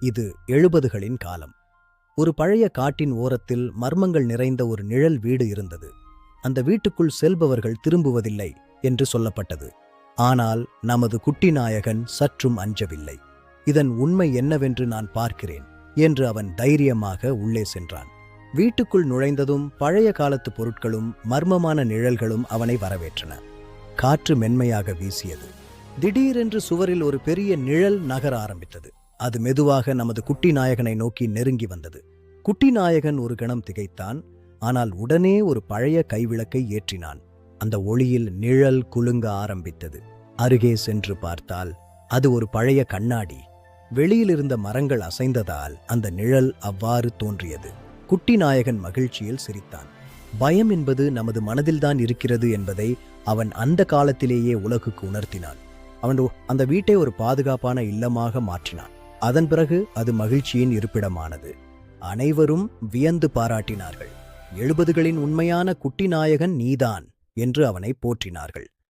இது 70களின் காலம். ஒரு பழைய காட்டின் ஓரத்தில் மர்மங்கள் நிறைந்த ஒரு நிழல் வீடு இருந்தது. அந்த வீட்டுக்குள் செல்பவர்கள் திரும்புவதில்லை என்று சொல்லப்பட்டது. ஆனால் நமது குட்டி நாயகன் சற்றும் அஞ்சவில்லை. இதன் உண்மை என்னவென்று நான் பார்க்கிறேன் என்று அவன் தைரியமாக உள்ளே சென்றான். வீட்டுக்குள் நுழைந்ததும் பழைய காலத்து பொருட்களும் மர்மமான நிழல்களும் அவனை வரவேற்றன. காற்று மென்மையாக வீசியது. திடீரென்று சுவரில் ஒரு பெரிய நிழல் நகர ஆரம்பித்தது. அது மெதுவாக நமது குட்டி நாயகனை நோக்கி நெருங்கி வந்தது. குட்டி நாயகன் ஒரு கணம் திகைத்தான். ஆனால் உடனே ஒரு பழைய கைவிளக்கை ஏற்றினான். அந்த ஒளியில் நிழல் குலுங்க ஆரம்பித்தது. அருகே சென்று பார்த்தால் அது ஒரு பழைய கண்ணாடி. வெளியிலிருந்த மரங்கள் அசைந்ததால் அந்த நிழல் அவ்வாறு தோன்றியது. குட்டி நாயகன் மகிழ்ச்சியில் சிரித்தான். பயம் என்பது நமது மனதில்தான் இருக்கிறது என்பதை அவன் அந்த காலத்திலேயே உலகுக்கு உணர்த்தினான். அவன் அந்த வீட்டை ஒரு பாதுகாப்பான இல்லமாக மாற்றினான். அதன் பிறகு அது மகிழ்ச்சியின் இருப்பிடமானது. அனைவரும் வியந்து பாராட்டினார்கள். 70களின் உண்மையான குட்டி நாயகன் நீதான் என்று அவனை போற்றினார்கள்.